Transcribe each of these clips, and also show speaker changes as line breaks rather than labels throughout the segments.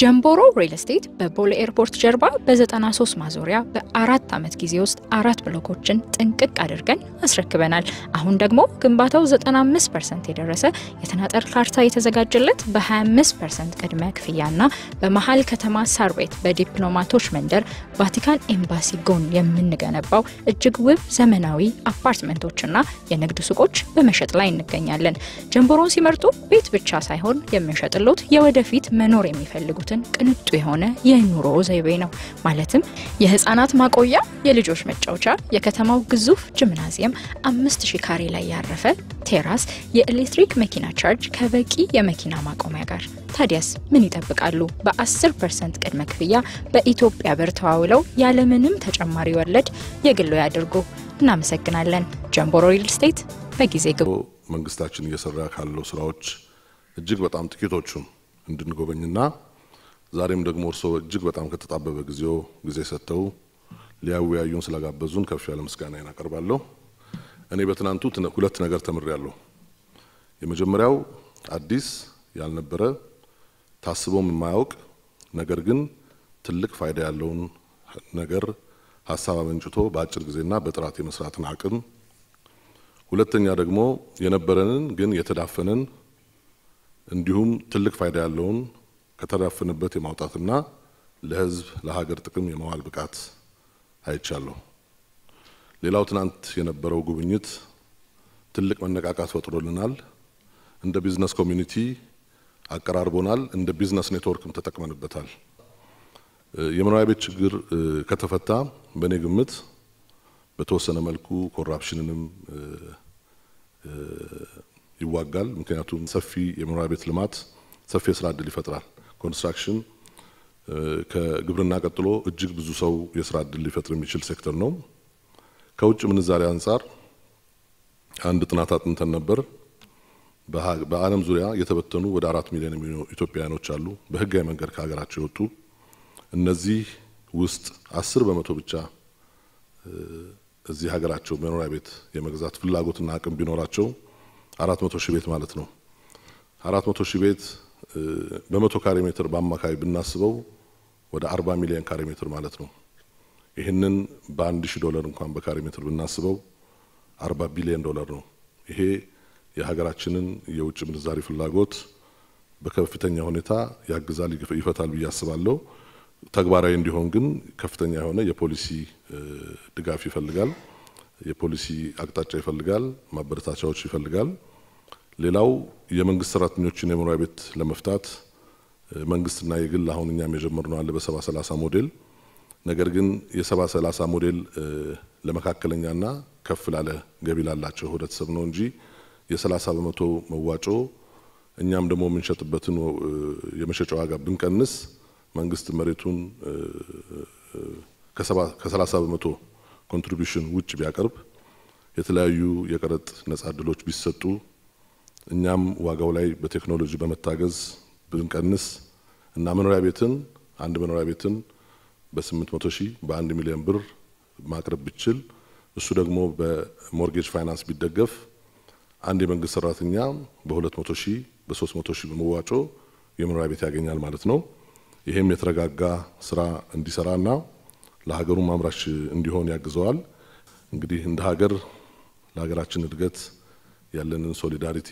ጀምቦሮ ሪል ስቴት በቦሌ ኤርፖርት ጀርባ በ93 ማዞሪያ በ4 አመት ጊዜ ውስጥ 4 ብሎኮችን ጥንቅቅ አድርገን አስረክበናል። አሁን ደግሞ ግንባታው 95% የደረሰ የተናጠር ካርታ የተዘጋጀለት በ25% ቅድመ ክፍያና በመሃል ከተማ ሳር ቤት በዲፕሎማቶች መንደር ቫቲካን ኤምባሲ ጎን የምንገነባው እጅግ ውብ ዘመናዊ አፓርትመንቶችና የንግድ ሱቆች በመሸጥ ላይ እንገኛለን። ጀምቦሮን ሲመርጡ ቤት ብቻ ሳይሆን የሚሸጥሉት የወደፊት መኖር የሚፈልጉት ቅንጡ የሆነ የኑሮ ዘይቤ ነው። ማለትም የህፃናት ማቆያ፣ የልጆች መጫወቻ፣ የከተማው ግዙፍ ጂምናዚየም፣ 5000 ካሬ ላይ ያረፈ ቴራስ፣ የኤሌክትሪክ መኪና ቻርጅ ከበቂ የመኪና ማቆሚያ ጋር። ታዲያስ ምን ይጠብቃሉ? በ10% ቅድመ ክፍያ በኢትዮጵያ ብር ተዋውለው ያለምንም ተጨማሪ ወለድ የግሎ ያድርጉ። እናመሰግናለን። ጀምቦሮ ሪል ስቴት በጊዜ ግቡ።
መንግስታችን እየሰራ ካለው ስራዎች እጅግ በጣም ጥቂቶቹን እንድንጎበኝና ዛሬም ደግሞ እርሶ እጅግ በጣም ከተጣበበ ጊዜ ሰጥተው ሊያወያዩን ስለጋበዙን ከፍ ያለ ምስጋናዬን አቀርባለሁ። እኔ በትናንቱ ሁለት ነገር ተምሬያለሁ። የመጀመሪያው አዲስ ያልነበረ ታስቦም የማያውቅ ነገር ግን ትልቅ ፋይዳ ያለውን ነገር ሐሳብ አመንጭቶ በአጭር ጊዜና በጥራት የመስራትን አቅም፣ ሁለተኛ ደግሞ የነበረንን ግን የተዳፈነን እንዲሁም ትልቅ ፋይዳ ያለውን ከተዳፈነበት የማውጣትና ለህዝብ ለሀገር ጥቅም የማዋል ብቃት አይቻለሁ። ሌላው ትናንት የነበረው ጉብኝት ትልቅ መነቃቃት ፈጥሮልናል። እንደ ቢዝነስ ኮሚኒቲ አቀራርቦናል። እንደ ቢዝነስ ኔትወርክም ተጠቅመንበታል። የመኖሪያ ቤት ችግር ከተፈታ በኔ ግምት በተወሰነ መልኩ ኮራፕሽንንም ይዋጋል። ምክንያቱም ሰፊ የመኖሪያ ቤት ልማት ሰፊ የስራ ዕድል ይፈጥራል። ኮንስትራክሽን ከግብርና ቀጥሎ እጅግ ብዙ ሰው የስራ ዕድል ሊፈጥር የሚችል ሴክተር ነው። ከውጭ ምንዛሪ አንፃር አንድ ጥናት አጥንተን ነበር። በዓለም ዙሪያ የተበተኑ ወደ 4 ሚሊዮን የሚሆኑ ኢትዮጵያውያኖች አሉ በህጋዊ መንገድ ከሀገራቸው የወጡ። እነዚህ ውስጥ 10% ብቻ እዚህ ሀገራቸው መኖሪያ ቤት የመግዛት ፍላጎትና አቅም ቢኖራቸው 400,000 ቤት ማለት ነው። 400,000 ቤት በ100 ካሬ ሜትር በአማካይ ብናስበው ወደ 40 ሚሊዮን ካሬ ሜትር ማለት ነው። ይሄንን በ$1000 እንኳን በካሬ ሜትር ብናስበው 40 ቢሊዮን ዶላር ነው። ይሄ የሀገራችንን የውጭ ምንዛሪ ፍላጎት በከፍተኛ ሁኔታ ያግዛል፣ ይፈታል ብዬ አስባለሁ። ተግባራዊ እንዲሆን ግን ከፍተኛ የሆነ የፖሊሲ ድጋፍ ይፈልጋል፣ የፖሊሲ አቅጣጫ ይፈልጋል፣ ማበረታቻዎች ይፈልጋል። ሌላው የመንግስት ሰራተኞችን የመኖሪያ ቤት ለመፍታት መንግስትና የግል አሁን እኛም የጀመርነው አለ በ70/30 ሞዴል። ነገር ግን የ70/30 ሞዴል ለመካከለኛና ከፍ ላለ ገቢ ላላቸው ህብረተሰብ ነው እንጂ የ30% መዋጮ እኛም ደግሞ የምንሸጥበትን የመሸጫ ዋጋ ብንቀንስ መንግስት መሬቱን ከ30% ኮንትሪቢዩሽን ውጭ ቢያቀርብ የተለያዩ የቀረጥ ነፃ ዕድሎች ቢሰጡ እኛም ዋጋው ላይ በቴክኖሎጂ በመታገዝ ብንቀንስ እና አንድ መኖሪያ ቤትን በ800,000 በ1 ሚሊዮን ብር ማቅረብ ቢችል እሱ ደግሞ በሞርጌጅ ፋይናንስ ቢደገፍ አንድ የመንግስት ሰራተኛ በ200,000 በ300,000 መዋጮ የመኖሪያ ቤት ያገኛል ማለት ነው። ይሄም የተረጋጋ ስራ እንዲሰራና ለሀገሩ ማምራች እንዲሆን ያግዘዋል። እንግዲህ እንደ ሀገር ለሀገራችን እድገት ያለንን ሶሊዳሪቲ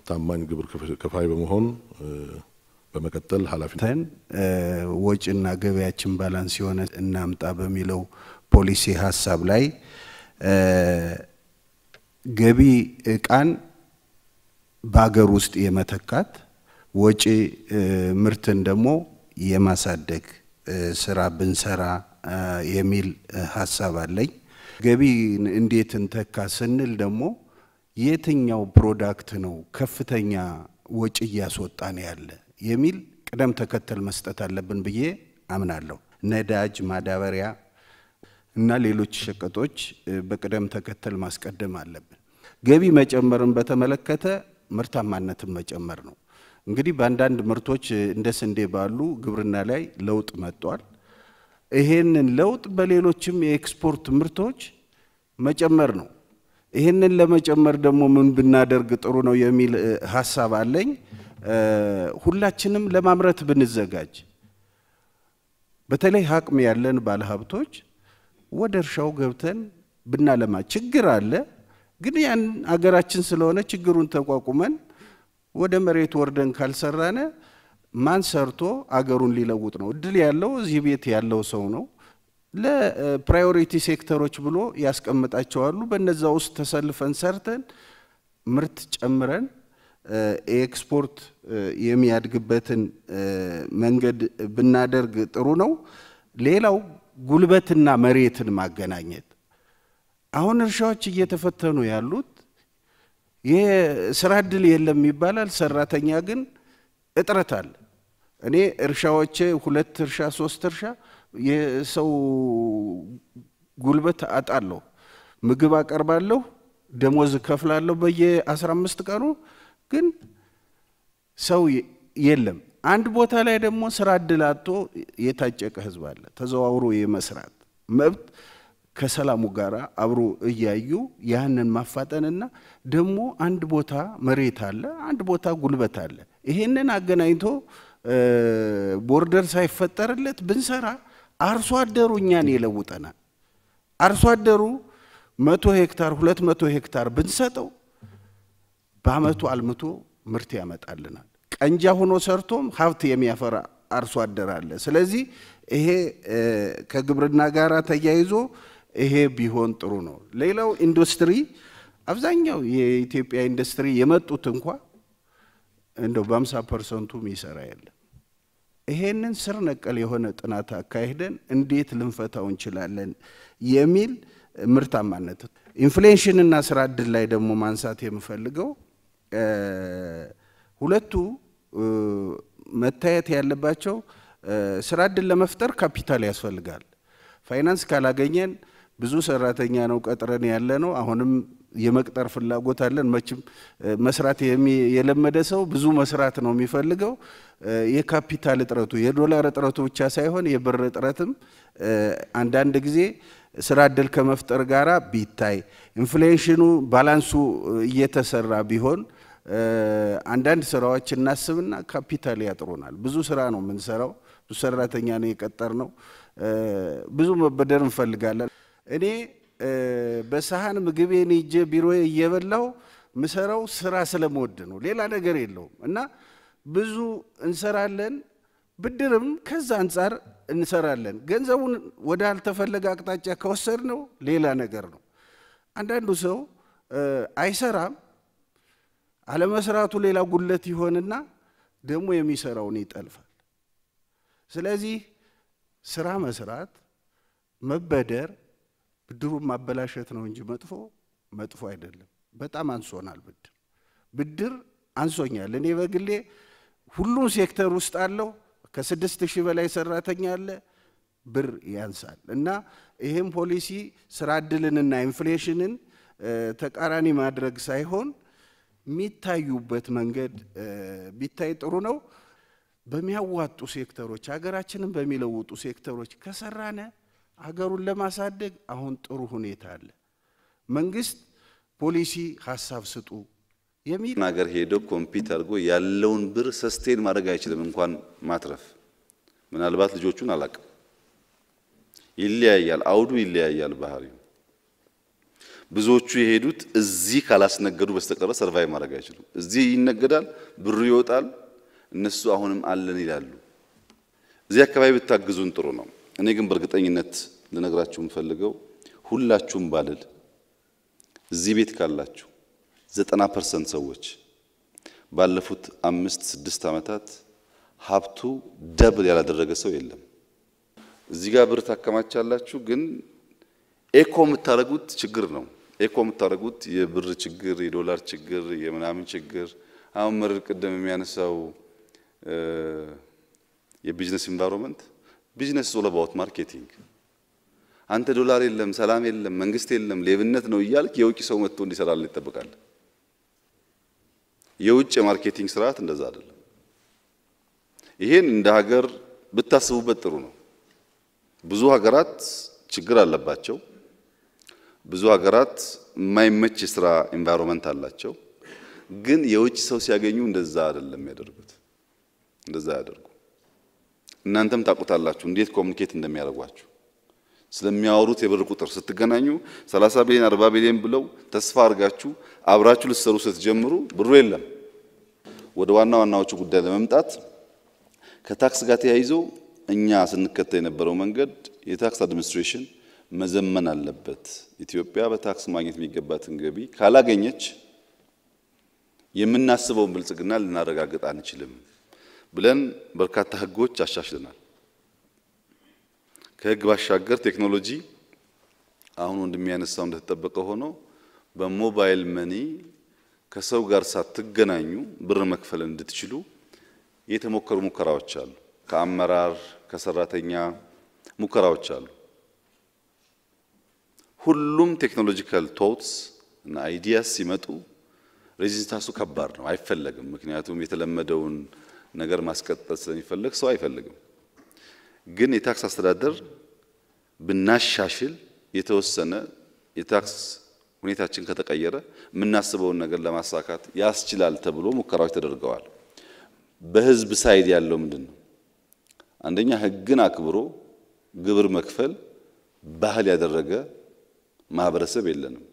ታማኝ ግብር ከፋይ በመሆን በመቀጠል ኃላፊነትን
ወጪና ገበያችን ባላንስ የሆነ እናምጣ በሚለው ፖሊሲ ሐሳብ ላይ ገቢ እቃን በአገር ውስጥ የመተካት ወጪ ምርትን ደግሞ የማሳደግ ስራ ብንሰራ የሚል ሐሳብ አለኝ። ገቢ እንዴት እንተካ ስንል ደግሞ የትኛው ፕሮዳክት ነው ከፍተኛ ወጪ ያስወጣን ያለ የሚል ቅደም ተከተል መስጠት አለብን ብዬ አምናለሁ። ነዳጅ፣ ማዳበሪያ እና ሌሎች ሸቀጦች በቅደም ተከተል ማስቀደም አለብን። ገቢ መጨመርን በተመለከተ ምርታማነትን መጨመር ነው። እንግዲህ በአንዳንድ ምርቶች እንደ ስንዴ ባሉ ግብርና ላይ ለውጥ መጥቷል። ይሄንን ለውጥ በሌሎችም የኤክስፖርት ምርቶች መጨመር ነው። ይሄንን ለመጨመር ደግሞ ምን ብናደርግ ጥሩ ነው የሚል ሐሳብ አለኝ። ሁላችንም ለማምረት ብንዘጋጅ በተለይ አቅም ያለን ባለሀብቶች ወደ እርሻው ገብተን ብናለማ ችግር አለ ግን ያን አገራችን ስለሆነ ችግሩን ተቋቁመን ወደ መሬት ወርደን ካልሰራነ ማን ሰርቶ አገሩን ሊለውጥ ነው እድል ያለው እዚህ ቤት ያለው ሰው ነው ለፕራዮሪቲ ሴክተሮች ብሎ ያስቀምጣቸዋል በእነዛ ውስጥ ተሰልፈን ሰርተን ምርት ጨምረን ኤክስፖርት የሚያድግበትን መንገድ ብናደርግ ጥሩ ነው ሌላው ጉልበትና መሬትን ማገናኘት አሁን እርሻዎች እየተፈተኑ ያሉት የሥራ ዕድል የለም ይባላል ሰራተኛ ግን እጥረት አለ እኔ እርሻዎቼ 2 እርሻ 3 እርሻ የሰው ጉልበት አጣለሁ ምግብ አቀርባለሁ ደሞዝ ከፍላለሁ በየ15 ቀኑ ግን ሰው የለም አንድ ቦታ ላይ ደግሞ ስራ ዕድል አጥቶ የታጨቀ ህዝብ አለ ተዘዋውሮ የመስራት መብት ከሰላሙ ጋር አብሮ እያዩ ያንን ማፋጠንና ደግሞ አንድ ቦታ መሬት አለ አንድ ቦታ ጉልበት አለ ይሄንን አገናኝቶ ቦርደር ሳይፈጠርለት ብንሰራ አርሶ አደሩ እኛን ይለውጠናል አርሶ አደሩ 100 ሄክታር 200 ሄክታር ብንሰጠው በአመቱ አልምቶ ምርት ያመጣልናል ቀንጃ ሆኖ ሰርቶም ሀብት የሚያፈራ አርሶ አደር አለ ስለዚህ ይሄ ከግብርና ጋራ ተያይዞ ይሄ ቢሆን ጥሩ ነው ሌላው ኢንዱስትሪ አብዛኛው የኢትዮጵያ ኢንዱስትሪ የመጡት እንኳን እንደው በ50% ይሰራ ያለ ይሄንን ስር ነቀል የሆነ ጥናት አካሄደን እንዴት ልንፈታው እንችላለን የሚል ምርታማነት ኢንፍሌሽን እና ስራ ዕድል ላይ ደግሞ ማንሳት የምፈልገው ሁለቱ መታየት ያለባቸው ስራ ዕድል ለመፍጠር ካፒታል ያስፈልጋል ፋይናንስ ካላገኘን ብዙ ሰራተኛ ነው ቀጥረን ያለ ነው አሁንም የመቅጠር ፍላጎት አለን መቼም መስራት የለመደ ሰው ብዙ መስራት ነው የሚፈልገው የካፒታል እጥረቱ የዶላር እጥረቱ ብቻ ሳይሆን የብር እጥረትም አንዳንድ ጊዜ ስራ ዕድል ከመፍጠር ጋራ ቢታይ ኢንፍሌሽኑ ባላንሱ እየተሰራ ቢሆን አንዳንድ ስራዎች እናስብና ካፒታል ያጥሩናል ብዙ ስራ ነው የምንሰራው ብዙ ሰራተኛ ነው የቀጠርነው ብዙ መበደር እንፈልጋለን እኔ በሳህን ምግቤን ይዤ ቢሮዬ እየበላው ምሰራው ስራ ስለምወድ ነው ሌላ ነገር የለውም እና ብዙ እንሰራለን ብድርም ከዛ አንፃር እንሰራለን ገንዘቡን ወደ አልተፈለገ አቅጣጫ ከወሰድነው ሌላ ነገር ነው አንዳንዱ ሰው አይሰራም አለመስራቱ ሌላ ጉለት ይሆንና ደግሞ የሚሰራውን ይጠልፋል ስለዚህ ስራ መስራት መበደር ብድሩን ማበላሸት ነው እንጂ መጥፎ አይደለም በጣም አንሶናል ብድር አንሶኛል እኔ በግሌ ሁሉም ሴክተር ውስጥ አለው ከ6000 በላይ ሰራተኛ አለ ብር ያንሳል እና ይሄን ፖሊሲ ስራ ዕድልንና ኢንፍሌሽንን ተቃራኒ ማድረግ ሳይሆን ሚታዩበት መንገድ ቢታይ ጥሩ ነው በሚያዋጡ ሴክተሮች ሀገራችንን በሚለውጡ ሴክተሮች ከሰራነ ሀገሩን ለማሳደግ አሁን ጥሩ ሁኔታ አለ መንግስት ፖሊሲ ሐሳብ ስጡ የሚል
ነገር ሄዶ ኮምፒውተር አድርጎ ያለውን ብር ሰስቴን ማድረግ አይችልም እንኳን ማትረፍ ምናልባት ልጆቹን አላቀም ይለያያል አውዱ ይለያያል ባህሪው ብዙዎቹ የሄዱት እዚህ ካላስነገዱ በስተቀር ሰርቫይቭ ማድረግ አይችሉም እዚህ ይነገዳል ብሩ ይወጣል እነሱ አሁንም አለን ይላሉ እዚህ አካባቢ ብታግዙን ጥሩ ነው እኔ ግን በእርግጠኝነት ልነግራችሁ የምፈልገው ሁላችሁም ባልል እዚህ ቤት ካላችሁ 90% ሰዎች ባለፉት 5-6 አመታት ሀብቱ ደብል ያላደረገ ሰው የለም እዚህ ጋር ብር ታከማቻላችሁ ግን ኤኮ የምታረጉት ችግር ነው ኤኮ የምታረጉት የብር ችግር የዶላር ችግር የምናምን ችግር አሁን መርር ቀደም የሚያነሳው የቢዝነስ ኢንቫይሮንመንት ቢዝነስ ኦል አባውት ማርኬቲንግ አንተ ዶላር የለም ሰላም የለም መንግስት የለም ሌብነት ነው ይያልክ የውጭ ሰው መጥቶ እንዲሰራል ይተበቃል የውጭ ማርኬቲንግ ስርዓት እንደዛ አይደለም ይሄን እንደ ሀገር ብታስቡበት ጥሩ ነው ብዙ ሀገራት ችግር አለባቸው ብዙ ሀገራት የማይመች ስራ ኢንቫይሮንመንት አላቸው ግን የውጭ ሰው ሲያገኙ እንደዛ አይደለም ያደርጉት። እንደዛ ያደርጉ። እናንተም ታውቁታላችሁ እንዴት ኮሙኒኬት እንደሚያደርጓችሁ። ስለሚያወሩት የብር ቁጥር ስትገናኙ 30 ቢሊዮን 40 ቢሊዮን ብለው ተስፋ አድርጋችሁ አብራችሁ ልትሰሩ ስትጀምሩ ብሩ የለም። ወደ ዋናዎቹ ጉዳይ ለመምጣት ከታክስ ጋር ተያይዞ እኛ ስንከተል የነበረው መንገድ የታክስ አድሚኒስትሬሽን መዘመን አለበት። ኢትዮጵያ በታክስ ማግኘት የሚገባትን ገቢ ካላገኘች የምናስበውን ብልጽግና ልናረጋግጥ አንችልም ብለን በርካታ ህጎች አሻሽለናል። ከህግ ባሻገር ቴክኖሎጂ አሁን እንደሚያነሳው እንደተጠበቀ ሆኖ በሞባይል መኒ ከሰው ጋር ሳትገናኙ ብር መክፈል እንድትችሉ የተሞከሩ ሙከራዎች አሉ። ከአመራር ከሰራተኛ ሙከራዎች አሉ። ሁሉም ቴክኖሎጂካል ቶትስ እና አይዲያስ ሲመጡ ሬዚስታንሱ ከባድ ነው፣ አይፈለግም። ምክንያቱም የተለመደውን ነገር ማስቀጠል ስለሚፈልግ ሰው አይፈልግም። ግን የታክስ አስተዳደር ብናሻሽል የተወሰነ የታክስ ሁኔታችን ከተቀየረ የምናስበውን ነገር ለማሳካት ያስችላል ተብሎ ሙከራዎች ተደርገዋል። በህዝብ ሳይድ ያለው ምንድነው? አንደኛ ህግን አክብሮ ግብር መክፈል ባህል ያደረገ ማህበረሰብ የለንም።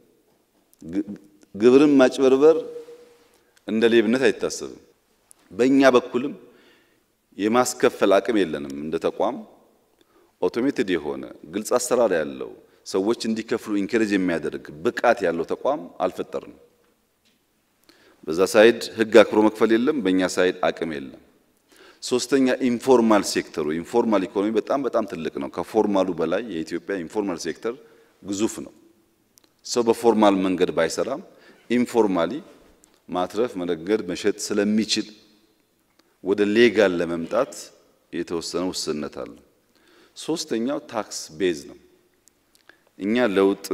ግብርን ማጭበርበር እንደ ሌብነት አይታሰብም። በእኛ በኩልም የማስከፈል አቅም የለንም። እንደ ተቋም ኦቶሜትድ የሆነ ግልጽ አሰራር ያለው ሰዎች እንዲከፍሉ ኢንከሬጅ የሚያደርግ ብቃት ያለው ተቋም አልፈጠርንም። በዛ ሳይድ ህግ አክብሮ መክፈል የለም፣ በእኛ ሳይድ አቅም የለም። ሶስተኛ ኢንፎርማል ሴክተሩ ኢንፎርማል ኢኮኖሚ በጣም ትልቅ ነው። ከፎርማሉ በላይ የኢትዮጵያ ኢንፎርማል ሴክተር ግዙፍ ነው። ሰው በፎርማል መንገድ ባይሰራም ኢንፎርማሊ ማትረፍ፣ መነገድ፣ መሸጥ ስለሚችል ወደ ሌጋል ለመምጣት የተወሰነ ውስንነት አለ። ሶስተኛው ታክስ ቤዝ ነው። እኛ ለውጥ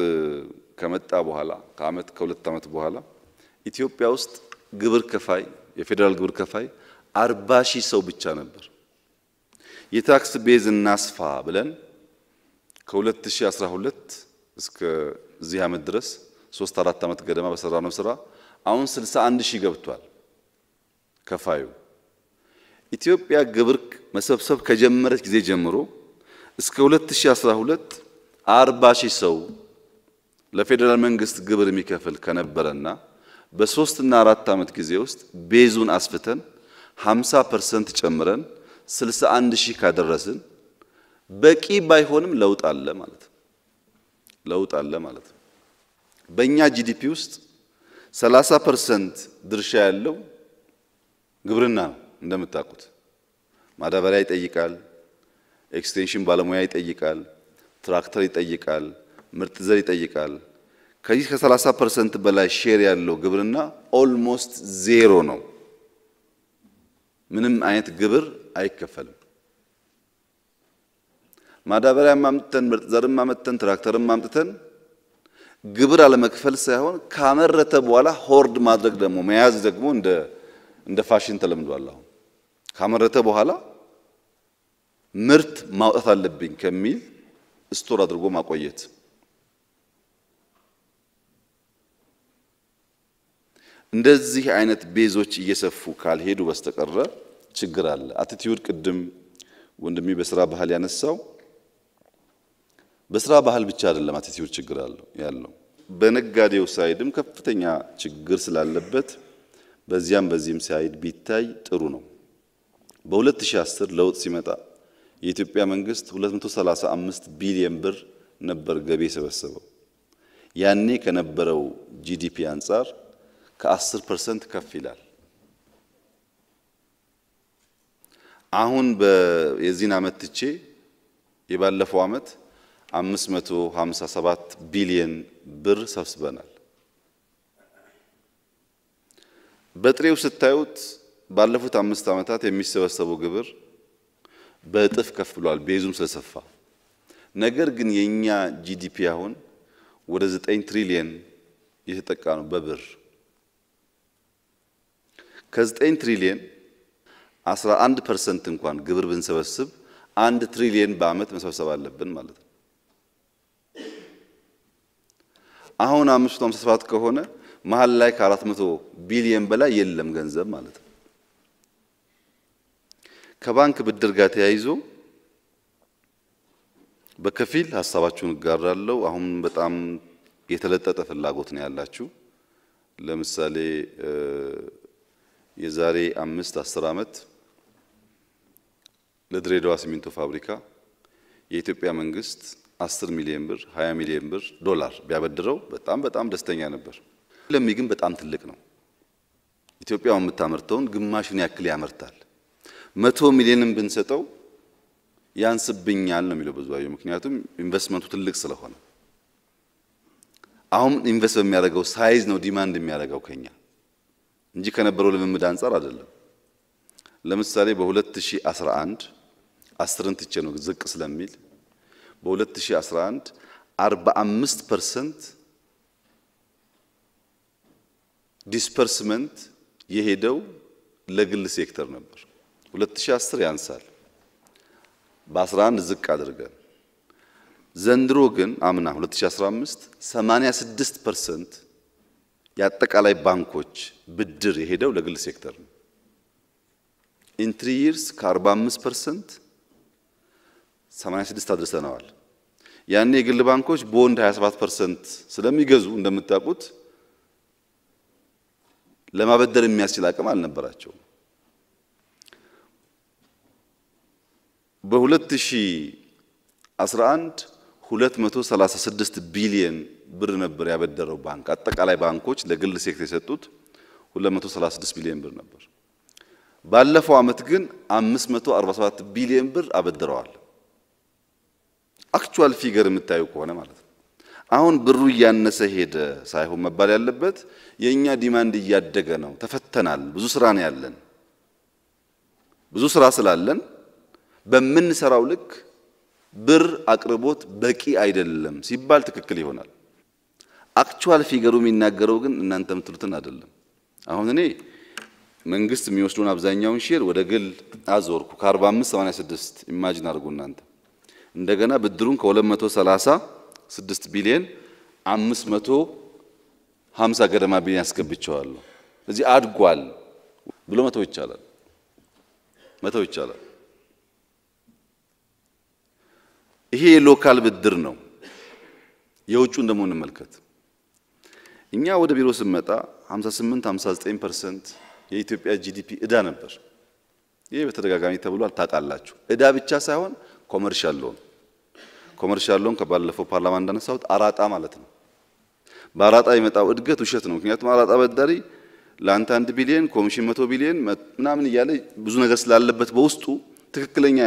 ከመጣ በኋላ ከአመት ከሁለት አመት በኋላ ኢትዮጵያ ውስጥ ግብር ከፋይ የፌደራል ግብር ከፋይ 40,000 ሰው ብቻ ነበር። የታክስ ቤዝ እናስፋ ብለን ከ2012 እስከ እዚህ አመት ድረስ 3-4 አመት ገደማ በሰራነው ስራ አሁን 61,000 ገብቷል ከፋዩ። ኢትዮጵያ ግብር መሰብሰብ ከጀመረች ጊዜ ጀምሮ እስከ 2012 40,000 ሰው ለፌደራል መንግስት ግብር የሚከፍል ከነበረና በ3 እና 4 አመት ጊዜ ውስጥ ቤዙን አስፍተን 50% ጨምረን 61,000 ካደረስን በቂ ባይሆንም ለውጥ አለ ማለት ነው። ለውጥ አለ ማለት ነው። በእኛ ጂዲፒ ውስጥ 30% ድርሻ ያለው ግብርና ነው። እንደምታውቁት ማዳበሪያ ይጠይቃል፣ ኤክስቴንሽን ባለሙያ ይጠይቃል፣ ትራክተር ይጠይቃል፣ ምርጥ ዘር ይጠይቃል። ከዚህ ከ30% በላይ ሼር ያለው ግብርና ኦልሞስት ዜሮ ነው። ምንም አይነት ግብር አይከፈልም። ማዳበሪያ ማምጥተን ምርጥ ዘርም ማምጥተን ትራክተርም ማምጥተን ግብር አለመክፈል ሳይሆን ካመረተ በኋላ ሆርድ ማድረግ ደግሞ መያዝ ደግሞ እንደ ፋሽን ተለምዷል። አሁን ካመረተ በኋላ ምርት ማውጣት አለብኝ ከሚል ስቶር አድርጎ ማቆየት። እንደዚህ አይነት ቤዞች እየሰፉ ካልሄዱ በስተቀረ ችግር አለ። አቲቲዩድ ቅድም ወንድሜ በስራ ባህል ያነሳው በስራ ባህል ብቻ አይደለም አቲቲዩድ ችግር ያለው በነጋዴው ሳይድም ከፍተኛ ችግር ስላለበት በዚህም ሳይድ ቢታይ ጥሩ ነው። በ2010 ለውጥ ሲመጣ የኢትዮጵያ መንግስት 235 ቢሊዮን ብር ነበር ገቢ የሰበሰበው። ያኔ ከነበረው ጂዲፒ አንፃር ከ10% ከፍ ይላል። አሁን የዚህን አመት ትቼ የባለፈው አመት 557 ቢሊዮን ብር ሰብስበናል። በጥሬው ስታዩት ባለፉት 5 አመታት የሚሰበሰበው ግብር በእጥፍ ከፍ ብሏል ቤዙም ስለሰፋ። ነገር ግን የኛ ጂዲፒ አሁን ወደ 9 ትሪሊየን የተጠቃ ነው በብር። ከ9 ትሪሊየን 11% እንኳን ግብር ብንሰበስብ 1 ትሪሊየን በአመት መሰብሰብ አለብን ማለት ነው። አሁን 557 ከሆነ መሃል ላይ ከ400 ቢሊዮን በላይ የለም ገንዘብ ማለት ነው። ከባንክ ብድር ጋር ተያይዞ በከፊል ሐሳባችሁን እጋራለሁ። አሁን በጣም የተለጠጠ ፍላጎት ነው ያላችሁ። ለምሳሌ የዛሬ 5-10 ዓመት ለድሬዳዋ ሲሚንቶ ፋብሪካ የኢትዮጵያ መንግስት 10 ሚሊዮን ብር 20 ሚሊዮን ብር ዶላር ቢያበድረው በጣም ደስተኛ ነበር። ለሚ ግን በጣም ትልቅ ነው። ኢትዮጵያ የምታመርተውን ግማሹን ያክል ያመርታል። 100 ሚሊዮንን ብንሰጠው ያንስብኛል ነው የሚለው ብዙአየሁ። ምክንያቱም ኢንቨስትመንቱ ትልቅ ስለሆነ አሁን ኢንቨስት በሚያደርገው ሳይዝ ነው ዲማንድ የሚያደርገው ከኛ እንጂ ከነበረው ልምምድ አንፃር አይደለም። ለምሳሌ በ2011 10ን ትቼ ነው ዝቅ ስለሚል በ2011 45% ዲስፐርስመንት የሄደው ለግል ሴክተር ነበር። 2010 ያንሳል በ11 ዝቅ አድርገን ዘንድሮ ግን አምና 2015 86% የአጠቃላይ ባንኮች ብድር የሄደው ለግል ሴክተር ነው። ኢን 3 years ከ45% 86 አድርሰናል። ያኔ የግል ባንኮች ቦንድ 27% ስለሚገዙ እንደምታውቁት ለማበደር የሚያስችል አቅም አልነበራቸውም። በ2011 236 ቢሊዮን ብር ነበር ያበደረው ባንክ። አጠቃላይ ባንኮች ለግል ሴክተር የሰጡት 236 ቢሊዮን ብር ነበር። ባለፈው አመት ግን 547 ቢሊዮን ብር አበድረዋል። አክቹዋል ፊገር የምታዩ ከሆነ ማለት ነው። አሁን ብሩ እያነሰ ሄደ ሳይሆን መባል ያለበት የኛ ዲማንድ እያደገ ነው። ተፈተናል። ብዙ ስራ ነው ያለን። ብዙ ስራ ስላለን በምንሰራው ልክ ብር አቅርቦት በቂ አይደለም ሲባል ትክክል ይሆናል። አክቹዋል ፊገሩ የሚናገረው ግን እናንተ የምትሉትን አይደለም። አሁን እኔ መንግስት የሚወስዱን አብዛኛውን ሼር ወደ ግል አዞርኩ ከ45-86 ኢማጂን አድርጉ እናንተ። እንደገና ብድሩን ከ236 ቢሊዮን 550 ገደማ ቢሊዮን ያስገብቻለሁ። እዚህ አድጓል ብሎ መተው ይቻላል። ይሄ የሎካል ብድር ነው። የውጭውን ደግሞ እንመልከት። እኛ ወደ ቢሮ ስንመጣ 58-59% የኢትዮጵያ ጂዲፒ ዕዳ ነበር። ይሄ በተደጋጋሚ ተብሏል ታውቃላችሁ። ዕዳ ብቻ ሳይሆን ኮመርሻል ሎን ከባለፈው ፓርላማ እንዳነሳሁት አራጣ ማለት ነው። በአራጣ የመጣው እድገት ውሸት ነው። ምክንያቱም አራጣ በዳሪ ለአንተ 1 ቢሊዮን ኮሚሽን 100 ቢሊዮን ምናምን እያለ ብዙ ነገር ስላለበት በውስጡ ትክክለኛ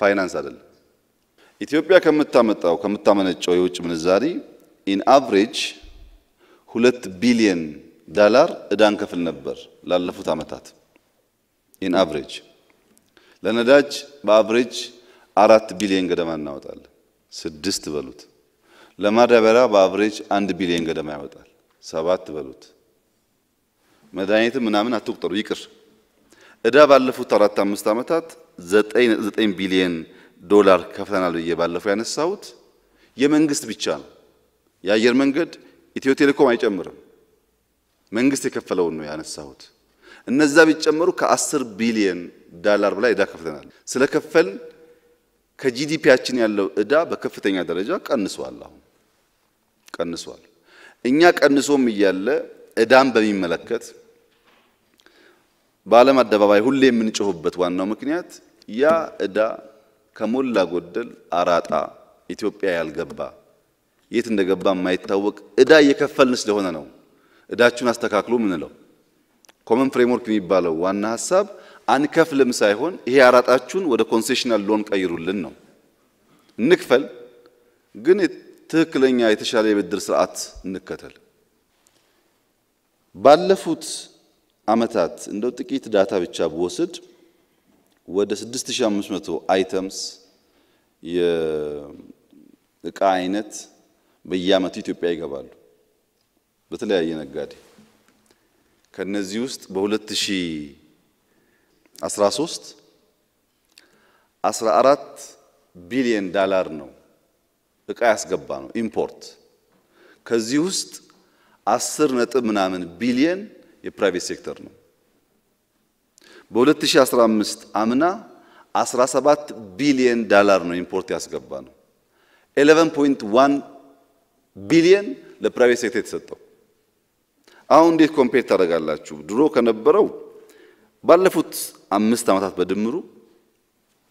ፋይናንስ አይደለም። ኢትዮጵያ ከምታመነጨው የውጭ ምንዛሪ ኢን አቨሬጅ 2 ቢሊዮን ዶላር ዕዳን ከፍል ነበር ላለፉት አመታት። ኢን አቨሬጅ ለነዳጅ በአቨሬጅ 4 ቢሊዮን ገደማ እናወጣለን። 6 በሉት። ለማዳበሪያ በአቨሬጅ 1 ቢሊዮን ገደማ ያወጣል። 7 በሉት። መድኃኒት ምናምን አትቁጠሩ ይቅር። ዕዳ ባለፉት 4-5 አመታት 9 ቢሊዮን ዶላር ከፍተናል ብዬ ባለፈው ያነሳሁት የመንግስት ብቻ ነው። የአየር መንገድ ኢትዮ ቴሌኮም አይጨምርም። መንግስት የከፈለውን ነው ያነሳሁት። እነዛ ቢጨመሩ ከ10 ቢሊዮን ዶላር በላይ ዕዳ ከፍተናል። ስለከፈል ከጂዲፒያችን ያለው ዕዳ በከፍተኛ ደረጃ ቀንሷል። አሁን ቀንሷል። እኛ ቀንሶም እያለ ዕዳን በሚመለከት በዓለም አደባባይ ሁሌ የምንጮህበት ዋናው ምክንያት ያ ዕዳ ከሞላ ጎደል አራጣ ኢትዮጵያ ያልገባ የት እንደገባ የማይታወቅ ዕዳ እየከፈልን ስለሆነ ነው። ዕዳችሁን አስተካክሉ ምንለው ኮመን ፍሬምወርክ የሚባለው ዋና ሐሳብ አንከፍልም ሳይሆን ይሄ አራጣችሁን ወደ ኮንሴሽናል ሎን ቀይሩልን ነው። እንክፈል ግን ትክክለኛ የተሻለ የብድር ስርዓት እንከተል። ባለፉት አመታት እንደው ጥቂት ዳታ ብቻ በወስድ ወደ 6500 አይተምስ የእቃ አይነት በየአመቱ ኢትዮጵያ ይገባሉ በተለያየ ነጋዴ። ከነዚህ ውስጥ በ2013 14 ቢሊዮን ዶላር ነው እቃ ያስገባ ነው ኢምፖርት። ከዚህ ውስጥ 10 ነጥብ ምናምን ቢሊየን የፕራይቬት ሴክተር ነው። በ2015 አምና 17 ቢሊየን ዶላር ነው ኢምፖርት ያስገባ ነው። 11.1 ቢሊየን ለፕራይቬት ሴክተር የተሰጠው። አሁን እንዴት ኮምፔር ታደርጋላችሁ? ድሮ ከነበረው ባለፉት 5 ዓመታት በድምሩ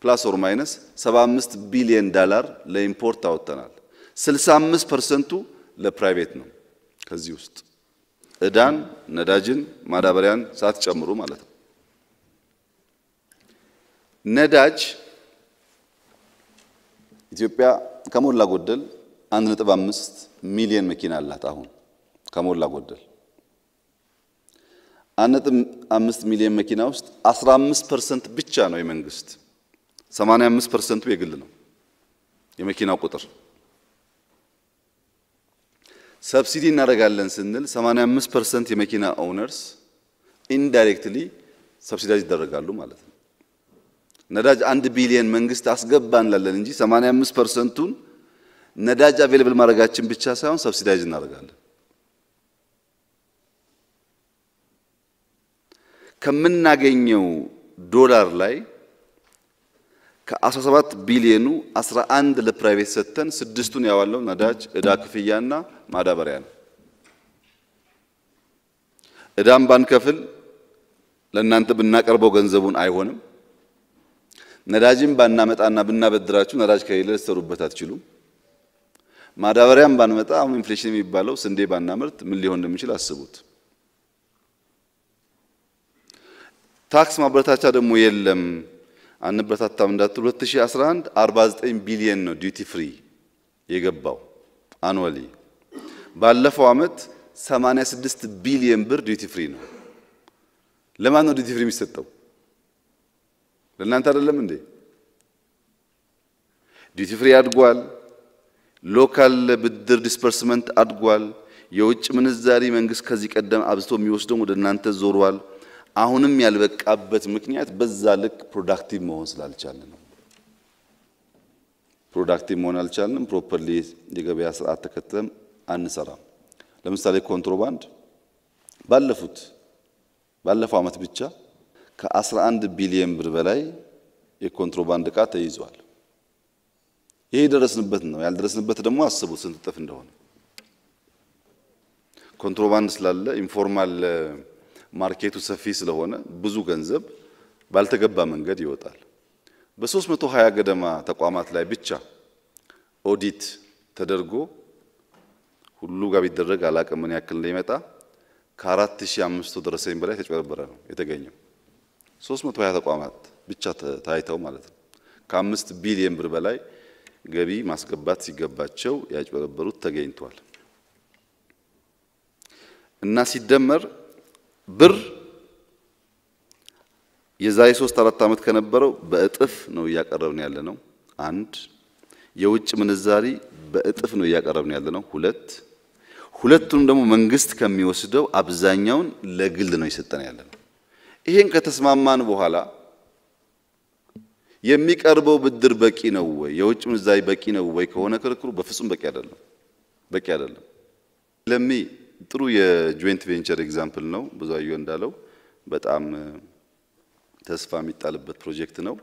ፕላስ ኦር ማይነስ 75 ቢሊየን ዶላር ለኢምፖርት አወጣናል። 65% ለፕራይቬት ነው። ከዚህ ውስጥ ዕዳን፣ ነዳጅን፣ ማዳበሪያን ሳትጨምሩ ማለት ነው። ነዳጅ ኢትዮጵያ ከሞላ ጎደል 1.5 ሚሊዮን መኪና አላት። አሁን ከሞላ ጎደል 1.5 ሚሊዮን መኪና ውስጥ 15% ብቻ ነው የመንግስት፣ 85% የግል ነው የመኪናው ቁጥር። ሰብሲዲ እናደርጋለን ስንል 85% የመኪና ኦውነርስ ኢንዳይሬክትሊ ሰብሲዳይዝ ይደረጋሉ ማለት ነው። ነዳጅ 1 ቢሊዮን መንግስት አስገባ እንላለን እንጂ 85%ቱን ነዳጅ አቬሌብል ማድረጋችን ብቻ ሳይሆን ሰብሲዳይዝ እናደርጋለን። ከምናገኘው ዶላር ላይ ከ17 ቢሊዮኑ 11 ለፕራይቬት ሰጥተን 6ቱን ያዋለው ነዳጅ፣ ዕዳ ክፍያና ማዳበሪያ ነው። ዕዳም ባንከፍል ለእናንተ ብናቀርበው ገንዘቡን አይሆንም። ነዳጅም ባናመጣና ብናበድራችሁ ነዳጅ ከሌለ ልትሰሩበት አትችሉም። ማዳበሪያም ባንመጣ አሁን ኢንፍሌሽን የሚባለው ስንዴ ባናመርት ምን ሊሆን እንደሚችል አስቡት። ታክስ ማበረታቻ ደግሞ የለም አንበረታታም እንዳትሉ 2011 49 ቢሊዮን ነው ዲዩቲ ፍሪ የገባው አኑዋሊ። ባለፈው አመት 86 ቢሊዮን ብር ዲዩቲ ፍሪ ነው። ለማን ነው ዲዩቲ ፍሪ የሚሰጠው? ለእናንተ አይደለም እንዴ? ዲዩቲ ፍሪ አድጓል። ሎካል ብድር ዲስፐርስመንት አድጓል። የውጭ ምንዛሪ መንግስት ከዚህ ቀደም አብዝቶ የሚወስደው ወደ እናንተ ዞሯል። አሁንም ያልበቃበት ምክንያት በዛ ልክ ፕሮዳክቲቭ መሆን ስላልቻልን ነው። ፕሮዳክቲቭ መሆን አልቻልንም። ፕሮፐርሊ የገበያ ስርዓት ተከትለን አንሰራም። ለምሳሌ ኮንትሮባንድ ባለፈው አመት ብቻ ከ11 ቢሊዮን ብር በላይ የኮንትሮባንድ ዕቃ ተይዟል። ይሄ ደረስንበት ነው። ያልደረስንበት ደግሞ አስቡ ስንት እጥፍ እንደሆነ። ኮንትሮባንድ ስላለ ኢንፎርማል ማርኬቱ ሰፊ ስለሆነ ብዙ ገንዘብ ባልተገባ መንገድ ይወጣል። በ320 ገደማ ተቋማት ላይ ብቻ ኦዲት ተደርጎ ሁሉ ጋር ቢደረግ አላቅም ምን ያክል እንደሚመጣ ከ4500 ደረሰኝ በላይ ተጨበረበረ ነው የተገኘው። 320 ተቋማት ብቻ ታይተው ማለት ነው። ከ5 ቢሊዮን ብር በላይ ገቢ ማስገባት ሲገባቸው ያጭበረበሩት ተገኝቷል። እና ሲደመር ብር የዛሬ 3-4 አመት ከነበረው በእጥፍ ነው እያቀረብን ያለ ነው። አንድ የውጭ ምንዛሪ በእጥፍ ነው እያቀረብን ያለ ነው። ሁለቱንም ደግሞ መንግስት ከሚወስደው አብዛኛውን ለግል ነው እየሰጠን ያለ ነው። ይሄን ከተስማማን በኋላ የሚቀርበው ብድር በቂ ነው ወይ የውጭ ምንዛሪ በቂ ነው ወይ ከሆነ ክርክሩ በፍጹም በቂ አይደለም። ለሚ ጥሩ የጆይንት ቬንቸር ኤግዛምፕል ነው። ብዙአየሁ እንዳለው በጣም ተስፋ የሚጣልበት ፕሮጀክት ነው።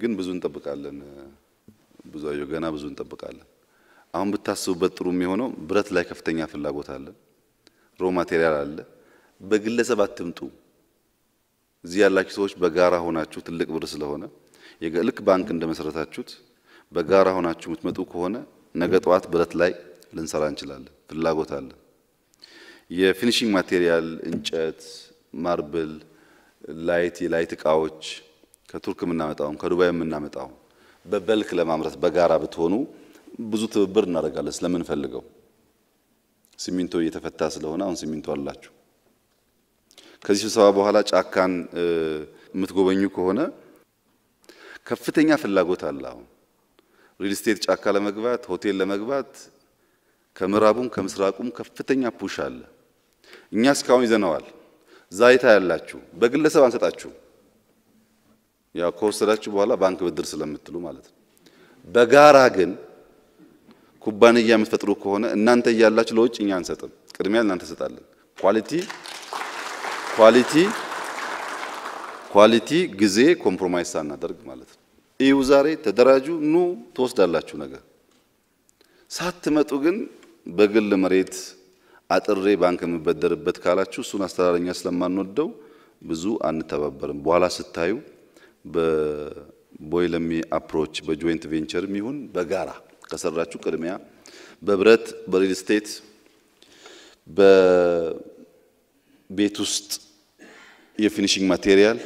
ግን ብዙ እንጠብቃለን። ብዙአየሁ ገና ብዙ እንጠብቃለን። አሁን ብታስቡበት ጥሩ የሚሆነው ብረት ላይ ከፍተኛ ፍላጎት አለ። ሮ ማቴሪያል አለ። በግለሰብ አትምጡ። እዚህ ያላችሁ ሰዎች በጋራ ሆናችሁ ትልቅ ብር ስለሆነ ልክ ባንክ እንደመሰረታችሁት በጋራ ሆናችሁ የምትመጡ ከሆነ ነገ ጠዋት ብረት ላይ ልንሰራ እንችላለን። ፍላጎት አለ። የፊኒሺንግ ማቴሪያል እንጨት፣ ማርብል፣ የላይት እቃዎች ከቱርክ የምናመጣው ከዱባይ የምናመጣው በበልክ ለማምረት በጋራ ብትሆኑ ብዙ ትብብር እናደርጋለን ስለምንፈልገው። ሲሚንቶ እየተፈታ ስለሆነ አሁን ሲሚንቶ አላችሁ። ከዚህ ስብሰባ በኋላ ጫካን የምትጎበኙ ከሆነ ከፍተኛ ፍላጎት አለ። አሁን ሪል ስቴት ጫካ ለመግባት ሆቴል ለመግባት ከምዕራቡም ከምስራቁም ከፍተኛ ፑሽ አለ። እኛ እስካሁን ይዘነዋል። ዛይታ ያላችሁ በግለሰብ አንሰጣችሁ። ያው ከወሰዳችሁ በኋላ ባንክ ብድር ስለምትሉ ማለት ነው። በጋራ ግን ኩባንያ የምትፈጥሩ ከሆነ እናንተ እያላችሁ ለውጭ እኛ አንሰጥም። ቅድሚያ እናንተ ሰጣለን። ኳሊቲ ጊዜ ኮምፕሮማይዝ ሳናደርግ ማለት ነው። ይው ዛሬ ተደራጁ ኑ ተወስዳላችሁ ነገር ሳትመጡ ግን በግል መሬት አጥሬ ባንክ የምበደርበት ካላችሁ እሱን አስተዳደረኛ ስለማንወደው ብዙ አንተባበርም። በኋላ ስታዩ በቦይለሚ አፕሮች በጆይንት ቬንቸርም ይሁን በጋራ ከሰራችሁ ቅድሚያ በብረት በሪል ስቴት በቤት ውስጥ የፊኒሺንግ ማቴሪያል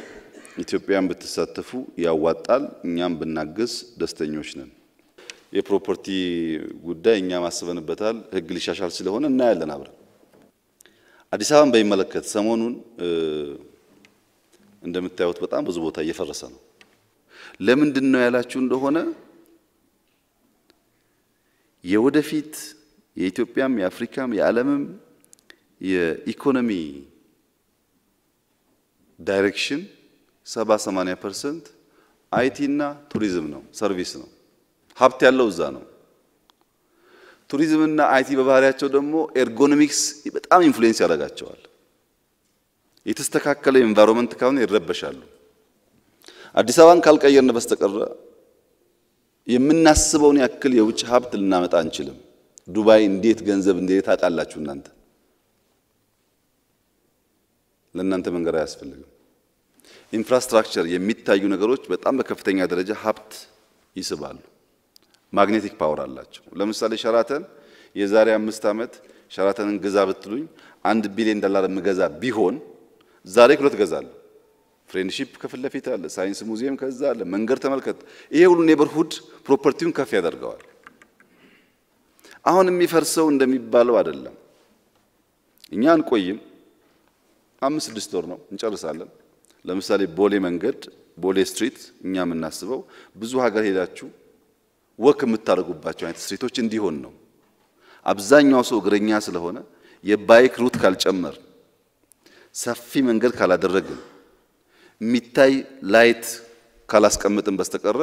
ኢትዮጵያን ብትሳተፉ ያዋጣል። እኛም ብናገዝ ደስተኞች ነን። የፕሮፐርቲ ጉዳይ እኛ ማስበንበታል። ህግ ሊሻሻል ስለሆነ እናያለን አብረን። አዲስ አበባን በሚመለከት ሰሞኑን እንደምታዩት በጣም ብዙ ቦታ እየፈረሰ ነው። ለምንድን ነው ያላችሁ እንደሆነ የወደፊት የኢትዮጵያም የአፍሪካም የዓለምም የኢኮኖሚ ዳይሬክሽን 70-80% አይቲ እና ቱሪዝም ነው፣ ሰርቪስ ነው። ሀብት ያለው እዛ ነው። ቱሪዝም እና አይቲ በባህሪያቸው ደግሞ ኤርጎኖሚክስ በጣም ኢንፍሉዌንስ ያደርጋቸዋል። የተስተካከለ ኤንቫይሮንመንት ካሁን ይረበሻሉ። አዲስ አበባን ካልቀየርን በስተቀር የምናስበውን ያክል የውጭ ሀብት ልናመጣ አንችልም። ዱባይ እንዴት ገንዘብ እንዴት ታውቃላችሁ እናንተ? ለእናንተ መንገር አያስፈልግም። ኢንፍራስትራክቸር የሚታዩ ነገሮች በጣም በከፍተኛ ደረጃ ሀብት ይስባሉ። ማግኔቲክ ፓወር አላቸው። ለምሳሌ ሸራተን የዛሬ 5 ዓመት ሸራተንን ግዛ ብትሉኝ $1 ቢሊዮን የምገዛ ቢሆን ዛሬ ክሎት ገዛለሁ። ፍሬንድሺፕ ከፊት ለፊት አለ፣ ሳይንስ ሙዚየም ከዛ አለ፣ መንገድ ተመልከት። ይሄ ሁሉ ኔበርሁድ ፕሮፐርቲውን ከፍ ያደርገዋል። አሁን የሚፈርሰው እንደሚባለው አይደለም። እኛ አንቆይም፣ 5-6 ወር ነው እንጨርሳለን። ለምሳሌ ቦሌ መንገድ ቦሌ ስትሪት እኛ የምናስበው ብዙ ሀገር ሄዳችሁ ወክ የምታደርጉባቸው አይነት ስትሪቶች እንዲሆን ነው። አብዛኛው ሰው እግረኛ ስለሆነ የባይክ ሩት ካልጨመር ሰፊ መንገድ ካላደረግን የሚታይ ላይት ካላስቀምጥን በስተቀረ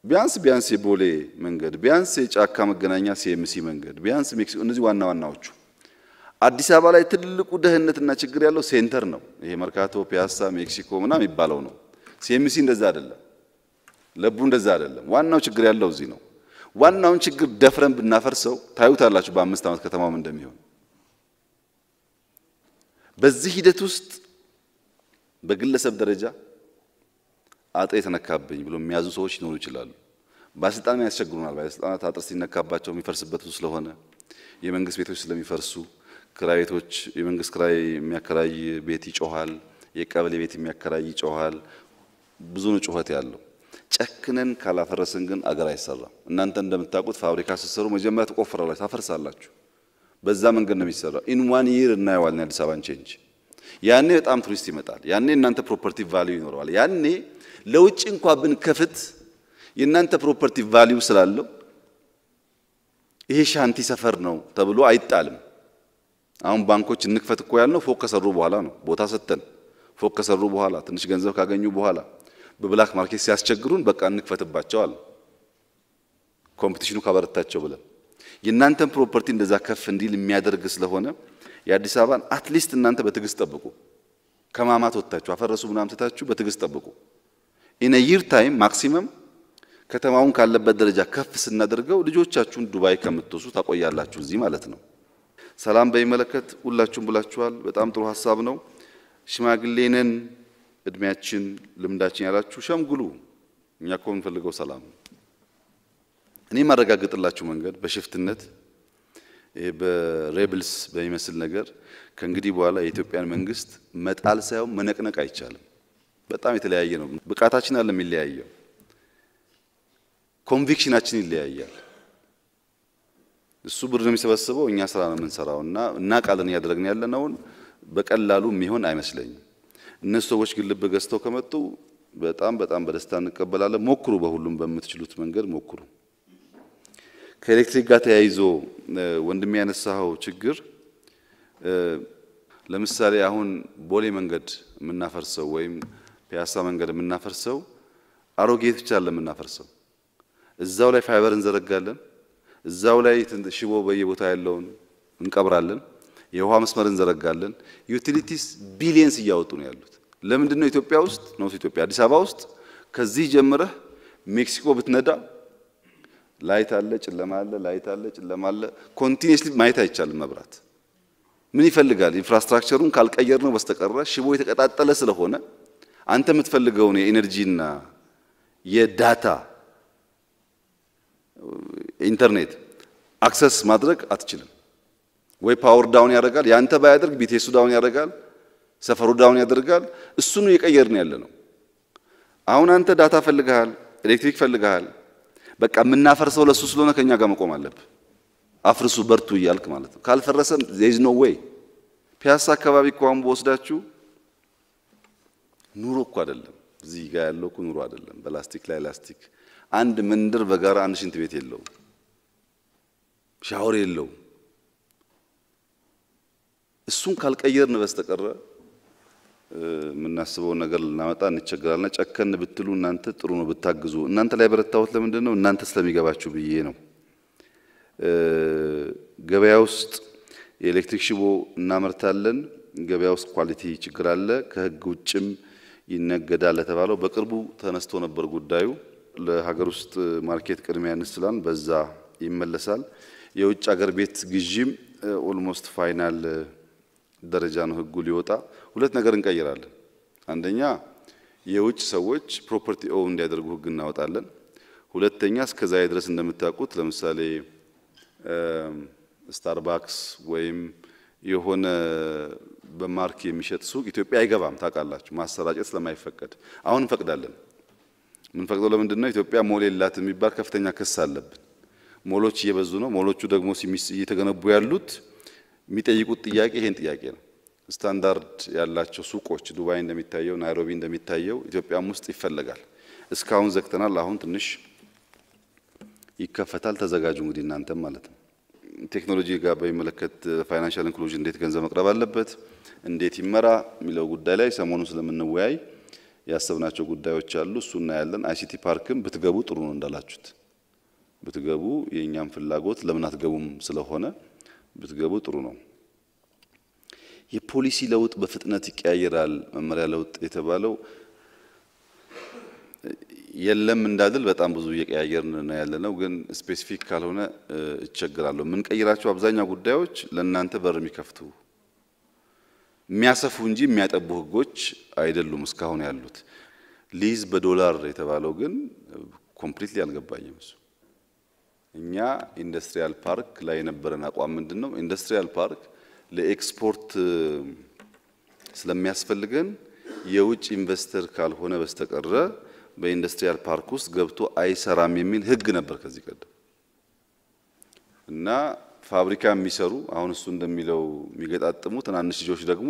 ቢያንስ የቦሌ መንገድ ቢያንስ የጫካ መገናኛ ሲኤምሲ መንገድ ቢያንስ ሜክሲኮ እነዚህ ዋና ዋናዎቹ አዲስ አበባ ላይ ትልቁ ደህንነትና ችግር ያለው ሴንተር ነው። ይሄ መርካቶ፣ ፒያሳ፣ ሜክሲኮ ምናምን የሚባለው ነው። ሲኤምሲ እንደዛ አይደለም፣ ለቡ እንደዛ አይደለም። ዋናው ችግር ያለው እዚህ ነው። ዋናውን ችግር ደፍረን ብናፈርሰው ታዩታላችሁ በ5 ዓመት ከተማም እንደሚሆን። በዚህ ሂደት ውስጥ በግለሰብ ደረጃ አጥር የተነካብኝ ብሎ የሚያዙ ሰዎች ሊኖሩ ይችላሉ። ባለስልጣናት ያስቸግሩናል። ባለስልጣናት አጥር ሲነካባቸው የሚፈርስበት ስለሆነ የመንግስት ቤቶች ስለሚፈርሱ ክራይ ቤቶች የመንግስት ክራይ የሚያከራይ ቤት ይጮሃል፣ የቀበሌ ቤት የሚያከራይ ይጮሃል። ብዙ ነው ጩኸት ያለው። ጨክነን ካላፈረስን ግን አገር አይሰራም። እናንተ እንደምታውቁት ፋብሪካ ሲሰሩ መጀመሪያ ተቆፍራላችሁ፣ ታፈርሳላችሁ። በዛ መንገድ ነው የሚሰራው። ኢን 1 ይር እናየዋለን አዲስ አበባን ቼንጅ። ያኔ በጣም ቱሪስት ይመጣል። ያኔ እናንተ ፕሮፐርቲ ቫልዩ ይኖረዋል። ያኔ ለውጭ እንኳን ብንከፍት የእናንተ ፕሮፐርቲ ቫልዩ ስላለው ይሄ ሻንቲ ሰፈር ነው ተብሎ አይጣልም። አሁን ባንኮች እንክፈት እኮ ያልነው ፎቅ ከሰሩ በኋላ ነው። ቦታ ሰጥተን ፎቅ ከሰሩ በኋላ ትንሽ ገንዘብ ካገኙ በኋላ በብላክ ማርኬት ሲያስቸግሩን በቃ እንክፈትባቸዋል ኮምፒቲሽኑ ካበረታቸው ብለን። የእናንተን ፕሮፐርቲ እንደዛ ከፍ እንዲል የሚያደርግ ስለሆነ የአዲስ አበባን አትሊስት እናንተ በትዕግስት ጠብቁ። ከማማት ወጣችሁ አፈረሱ ምናምን ትታችሁ በትዕግስት ጠብቁ። ኢን ይር ታይም ማክሲመም ከተማውን ካለበት ደረጃ ከፍ ስናደርገው ልጆቻችሁን ዱባይ ከምትወሱ ታቆያላችሁ እዚህ ማለት ነው። ሰላም በሚመለከት ሁላችሁም ብላችኋል። በጣም ጥሩ ሐሳብ ነው። ሽማግሌነን እድሜያችን ልምዳችን ያላችሁ ሸምግሉ። እኛ እኮ የምንፈልገው ሰላም። እኔ ማረጋግጥላችሁ መንገድ በሽፍትነት በሬብልስ በሚመስል ነገር ከእንግዲህ በኋላ የኢትዮጵያን መንግስት መጣል ሳይሆን መነቅነቅ አይቻልም። በጣም የተለያየ ነው። ብቃታችን አለ የሚለያየው፣ ኮንቪክሽናችን ይለያያል። እሱ ብር ነው የሚሰበስበው፣ እኛ ስራ ነው የምንሰራውና እናቃለን ያደረግን ያለነውን በቀላሉ የሚሆን አይመስለኝም። እነሱ ሰዎች ግን ልብ ገዝተው ከመጡ በጣም በደስታ እንቀበላለን። ሞክሩ፣ በሁሉም በምትችሉት መንገድ ሞክሩ። ከኤሌክትሪክ ጋር ተያይዞ ወንድም ያነሳው ችግር ለምሳሌ አሁን ቦሌ መንገድ የምናፈርሰው ወይም ፒያሳ መንገድ የምናፈርሰው አሮጌት ብቻ አይደለም የምናፈርሰው። እዛው ላይ ፋይበር እንዘረጋለን፣ እዛው ላይ ሽቦ በየቦታ ያለውን እንቀብራለን። የውሃ መስመር እንዘረጋለን። ዩቲሊቲስ ቢሊየንስ እያወጡ ነው ያሉት። ለምንድነው ኢትዮጵያ ውስጥ ነው ኢትዮጵያ አዲስ አበባ ውስጥ ከዚህ ጀምረህ ሜክሲኮ ብትነዳ ላይት አለ፣ ጨለማ አለ፣ ላይት አለ፣ ጨለማ አለ። ኮንቲኒየስሊ ማየት አይቻልም። መብራት ምን ይፈልጋል? ኢንፍራስትራክቸሩን ካልቀየር ነው በስተቀር ሽቦ የተቀጣጠለ ስለሆነ አንተ የምትፈልገውን የኤነርጂና የዳታ ኢንተርኔት አክሰስ ማድረግ አትችልም። ወይ ፓወር ዳውን ያደርጋል፣ ያንተ ባያደርግ ቢቴሱ ዳውን ያደርጋል፣ ሰፈሩ ዳውን ያደርጋል። እሱን እየቀየርን ያለ ነው። አሁን አንተ ዳታ ፈልገሃል፣ ኤሌክትሪክ ፈልገሃል። በቃ የምናፈርሰው ለሱ ስለሆነ ከኛ ጋር መቆም አለብህ። አፍርሱ በርቱ እያልክ ማለት ነው። ካልፈረሰም there is no way። ፒያሳ አካባቢ ቆም በወስዳችሁ ኑሮ እኮ አይደለም፣ እዚህ ጋር ያለው እኮ ኑሮ አይደለም። በላስቲክ ላይ ላስቲክ አንድ መንደር በጋራ አንድ ሽንት ቤት የለውም፣ ሻወር የለውም። እሱን ካልቀየርን በስተቀር የምናስበው ነገር ልናመጣ እንቸገራልና ጨከን ብትሉ እናንተ ጥሩ ነው ብታግዙ። እናንተ ላይ በረታሁት ለምንድን ነው? እናንተ ስለሚገባችሁ ብዬ ነው። ገበያ ውስጥ የኤሌክትሪክ ሽቦ እናመርታለን። ገበያ ውስጥ ኳሊቲ ችግር አለ። ከህግ ውጭም ይነገዳል ለተባለው በቅርቡ ተነስቶ ነበር ጉዳዩ። ለሀገር ውስጥ ማርኬት ቅድሚያ እንስላለን፣ በዛ ይመለሳል። የውጭ ሀገር ቤት ግዢም ኦልሞስት ፋይናል ደረጃ ነው ህጉ ሊወጣ። ሁለት ነገር እንቀይራለን። አንደኛ የውጭ ሰዎች ፕሮፐርቲ ኦውን እንዲያደርጉ ህግ እናወጣለን። ሁለተኛ እስከዛ ድረስ እንደምታውቁት ለምሳሌ ስታርባክስ ወይም የሆነ በማርክ የሚሸጥ ሱቅ ኢትዮጵያ አይገባም። ታውቃላችሁ፣ ማሰራጨት ስለማይፈቀድ አሁን እንፈቅዳለን። ምን ፈቅደው ለምንድነው? ኢትዮጵያ ሞል የላት የሚባል ከፍተኛ ክስ አለብን። ሞሎች እየበዙ ነው። ሞሎቹ ደግሞ እየተገነቡ ያሉት የሚጠይቁት ጥያቄ ይሄን ጥያቄ ነው። ስታንዳርድ ያላቸው ሱቆች ዱባይ እንደሚታየው ናይሮቢ እንደሚታየው ኢትዮጵያም ውስጥ ይፈልጋል። እስካሁን ዘግተናል። አሁን ትንሽ ይከፈታል። ተዘጋጁ እንግዲህ እናንተም ማለት ነው። ቴክኖሎጂ ጋር በሚመለከት ፋይናንሻል ኢንክሉዥን እንዴት ገንዘብ መቅረብ አለበት፣ እንዴት ይመራ የሚለው ጉዳይ ላይ ሰሞኑን ስለምንወያይ ያሰብናቸው ጉዳዮች አሉ። እሱና ያለን አይሲቲ ፓርክም ብትገቡ ጥሩ ነው እንዳላችሁት ብትገቡ የኛም ፍላጎት ለምን አትገቡም ስለሆነ ብትገቡ ጥሩ ነው። የፖሊሲ ለውጥ በፍጥነት ይቀያየራል መመሪያ ለውጥ የተባለው የለም እንዳድል በጣም ብዙ እየቀያየርን ነው ያለነው። ግን ስፔሲፊክ ካልሆነ እቸግራለሁ። ምን ቀይራቸው አብዛኛው ጉዳዮች ለእናንተ በር የሚከፍቱ የሚያሰፉ እንጂ የሚያጠቡ ህጎች አይደሉም እስካሁን ያሉት። ሊዝ በዶላር የተባለው ግን ኮምፕሊትሊ አልገባኝም እሱ። እኛ ኢንዱስትሪያል ፓርክ ላይ የነበረን አቋም ምንድነው? ኢንዱስትሪያል ፓርክ ለኤክስፖርት ስለሚያስፈልገን የውጭ ኢንቨስተር ካልሆነ በስተቀረ በኢንዱስትሪያል ፓርክ ውስጥ ገብቶ አይሰራም የሚል ህግ ነበር ከዚህ ቀደም እና ፋብሪካ የሚሰሩ አሁን እሱ እንደሚለው የሚገጣጥሙ ትናንሽ ልጆች ደግሞ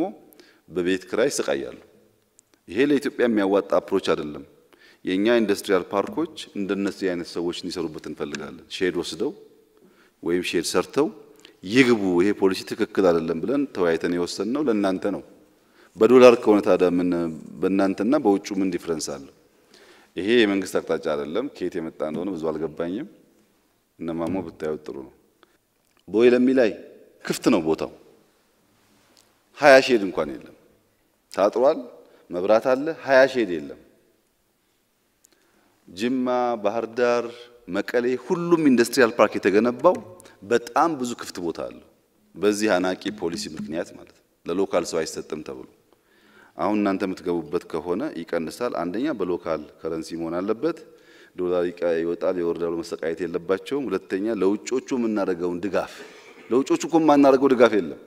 በቤት ክራይ ይስቃያሉ። ይሄ ለኢትዮጵያ የሚያዋጣ አፕሮች አይደለም። የኛ ኢንዱስትሪያል ፓርኮች እንደነዚህ አይነት ሰዎች እንዲሰሩበት እንፈልጋለን። ሼድ ወስደው ወይም ሼድ ሰርተው ይግቡ። ይሄ ፖሊሲ ትክክል አይደለም ብለን ተወያይተን የወሰንነው ለእናንተ ነው። በዶላር ከሆነ ታዲያ ምን በእናንተና በውጩ ምን ዲፈረንስ አለው? ይሄ የመንግስት አቅጣጫ አይደለም። ከየት የመጣ እንደሆነ ብዙ አልገባኝም። እነማሞ ብታዩት ጥሩ ነው። ቦይ ለሚ ላይ ክፍት ነው ቦታው። 20 ሼድ እንኳን የለም። ታጥሯል፣ መብራት አለ፣ 20 ሼድ የለም። ጅማ፣ ባህር ዳር፣ መቀሌ ሁሉም ኢንዱስትሪያል ፓርክ የተገነባው በጣም ብዙ ክፍት ቦታ አለው። በዚህ አናቂ ፖሊሲ ምክንያት ማለት ነው። ለሎካል ሰው አይሰጥም ተብሎ አሁን እናንተ የምትገቡበት ከሆነ ይቀንሳል። አንደኛ በሎካል ከረንሲ መሆን አለበት። ዶላር ይወጣል ይወርዳል፣ መሰቃየት የለባቸውም። ሁለተኛ ለውጮቹ የምናደርገውን ድጋፍ ለውጮቹ እኮ የማናደርገው ድጋፍ የለም።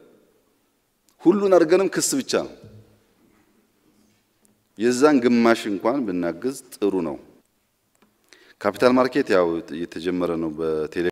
ሁሉን አድርገንም ክስ ብቻ ነው። የዛን ግማሽ እንኳን ብናግዝ ጥሩ ነው። ካፒታል ማርኬት ያው እየተጀመረ ነው በቴሌ